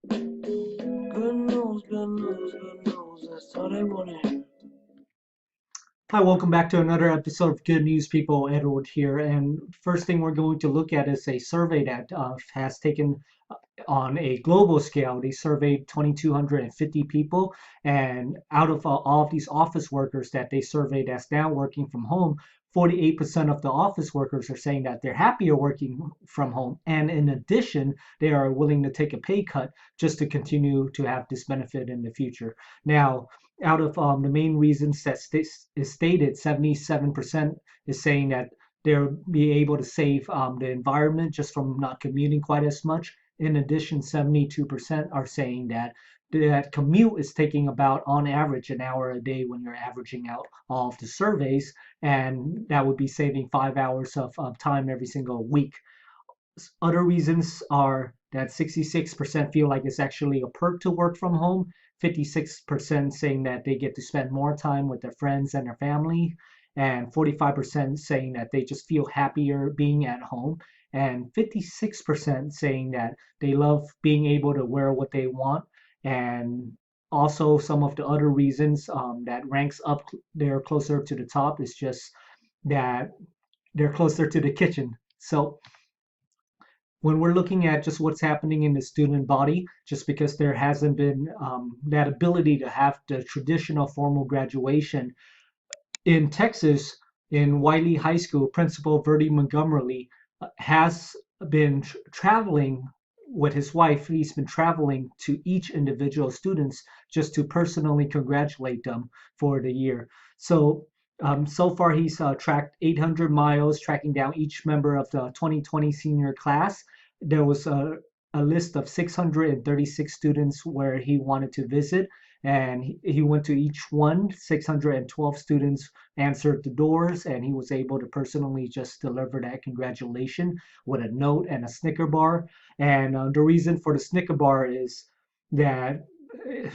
Good news, good news, good news. That's all they want to hear. Hi, welcome back to another episode of Good News People. Edward here. And first thing we're going to look at is a survey that has taken on a global scale. They surveyed 2,250 people, and out of all of these office workers that they surveyed that's now working from home, 48% of the office workers are saying that they're happier working from home. And in addition, they are willing to take a pay cut just to continue to have this benefit in the future. Now, out of the main reasons that is stated, 77% is saying that they'll be able to save the environment just from not commuting quite as much. In addition, 72% are saying that commute is taking about, on average, an hour a day when you're averaging out all of the surveys, and that would be saving 5 hours of time every single week. Other reasons are that 66% feel like it's actually a perk to work from home, 56% saying that they get to spend more time with their friends and their family, and 45% saying that they just feel happier being at home, and 56% saying that they love being able to wear what they want. And also, some of the other reasons that ranks up there closer to the top is just that they're closer to the kitchen. So when we're looking at just what's happening in the student body, just because there hasn't been that ability to have the traditional formal graduation in Texas, in Wiley High School, Principal Verdi Montgomery has been traveling with his wife. He's been traveling to each individual students just to personally congratulate them for the year. So far he's tracked 800 miles, tracking down each member of the 2020 senior class. There was a list of 636 students where he wanted to visit, and he went to each one. 612 students answered the doors, and he was able to personally just deliver that congratulation with a note and a Snicker bar. And the reason for the Snicker bar is that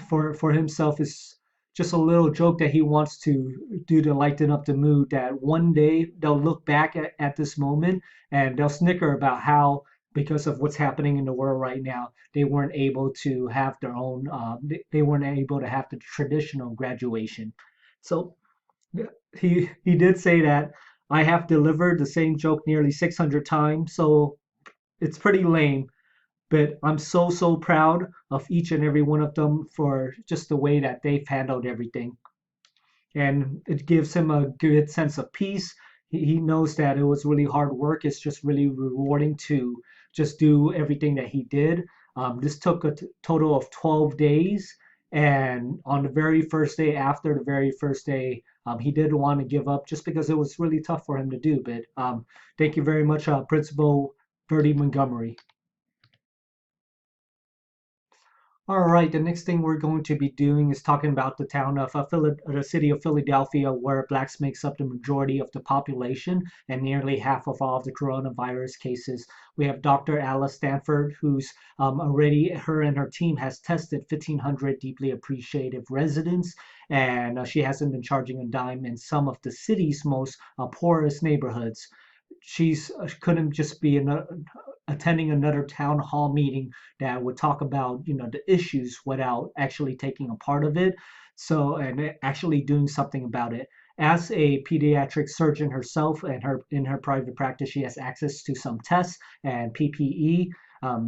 for himself is just a little joke that he wants to do to lighten up the mood, that one day they'll look back at this moment and they'll snicker about how, because of what's happening in the world right now, they weren't able to have their own they weren't able to have the traditional graduation. So he did say that I have delivered the same joke nearly 600 times, so it's pretty lame, but I'm so proud of each and every one of them for just the way that they've handled everything. And it gives him a good sense of peace. He knows that it was really hard work. It's just really rewarding to just do everything that he did. This took a total of 12 days. And on the very first day, after the very first day, he did want to give up just because it was really tough for him to do. But thank you very much, Principal Bertie Montgomery. All right, the next thing we're going to be doing is talking about the town of the city of Philadelphia, where blacks makes up the majority of the population and nearly half of all of the coronavirus cases. We have Dr. Alice Stanford, who's already, her and her team has tested 1,500 deeply appreciative residents, and she hasn't been charging a dime in some of the city's most poorest neighborhoods. She's couldn't just be attending another town hall meeting that would talk about the issues without actually taking a part of it, so and actually doing something about it. As a pediatric surgeon herself, and her in her private practice, she has access to some tests and PPE.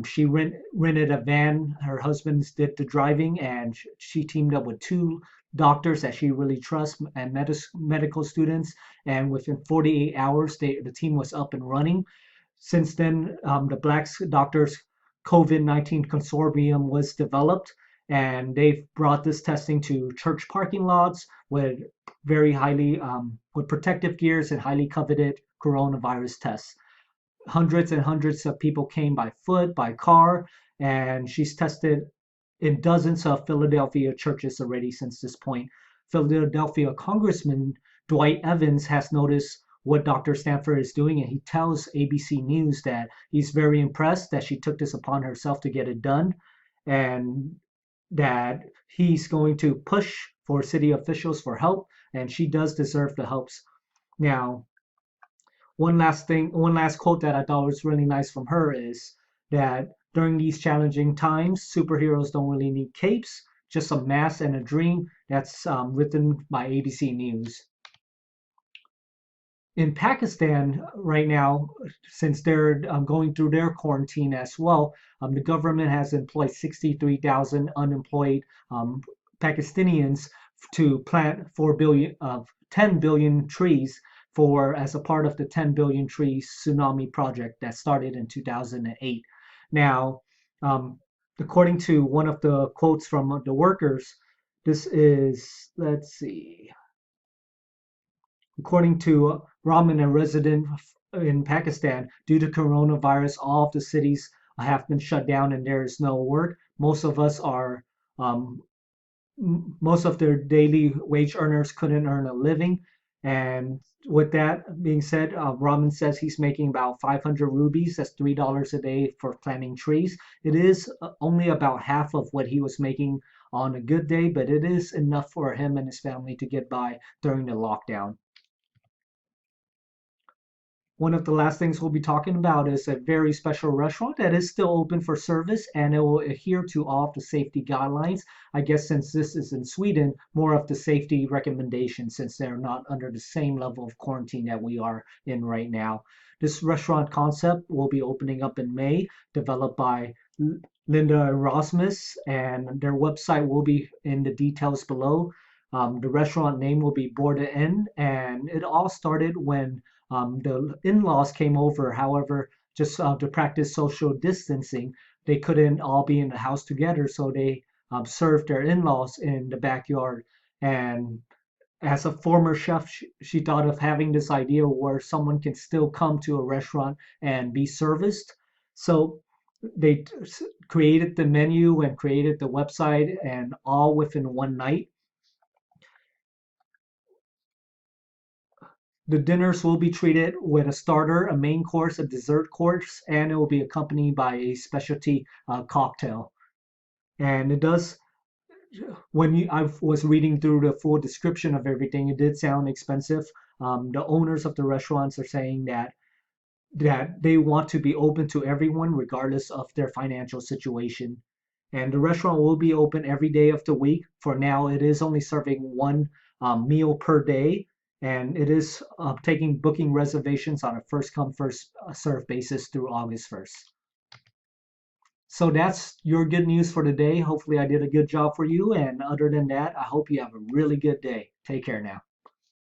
She rented a van. Her husband did the driving, and she teamed up with two doctors that she really trusts and medical students. And within 48 hours, the team was up and running. Since then, the Black Doctors COVID-19 Consortium was developed, and they've brought this testing to church parking lots with very highly with protective gears and highly coveted coronavirus tests. Hundreds and hundreds of people came by foot, by car, and she's tested in dozens of Philadelphia churches already since this point. Philadelphia Congressman Dwight Evans has noticed what Dr. Stanford is doing, and he tells ABC News that he's very impressed that she took this upon herself to get it done, and that he's going to push for city officials for help, and she does deserve the helps. Now, one last quote that I thought was really nice from her is that During these challenging times, superheroes don't really need capes, just a mask and a dream. That's written by ABC News. In Pakistan right now, since they're going through their quarantine as well, the government has employed 63,000 unemployed Pakistanians to plant 10 billion trees for as a part of the 10 billion tree tsunami project that started in 2008. Now, according to one of the quotes from the workers, this is, let's see, according to Rahman, a resident in Pakistan, due to coronavirus, all of the cities have been shut down and there is no work. Most of us are, most of their daily wage earners couldn't earn a living. And with that being said, Rahman says he's making about 500 rupees. That's $3 a day for planting trees. It is only about half of what he was making on a good day, but it is enough for him and his family to get by during the lockdown. One of the last things we'll be talking about is a very special restaurant that is still open for service and it will adhere to all of the safety guidelines. I guess since this is in Sweden, more of the safety recommendations since they're not under the same level of quarantine that we are in right now. This restaurant concept will be opening up in May, developed by Linda and Rasmus, and their website will be in the details below. The restaurant name will be Borda Inn, and it all started when the in-laws came over. However, just to practice social distancing, they couldn't all be in the house together, so they served their in-laws in the backyard. And as a former chef, she thought of having this idea where someone can still come to a restaurant and be serviced. So they created the menu and created the website, and all within one night. The dinners will be treated with a starter, a main course, a dessert course, and it will be accompanied by a specialty cocktail. And it does, I was reading through the full description of everything, it did sound expensive. The owners of the restaurants are saying that they want to be open to everyone regardless of their financial situation. And the restaurant will be open every day of the week. For now, it is only serving one meal per day, and it is taking booking reservations on a first come, first serve basis through August 1st. So that's your good news for today. Hopefully, I did a good job for you. And other than that, I hope you have a really good day. Take care now.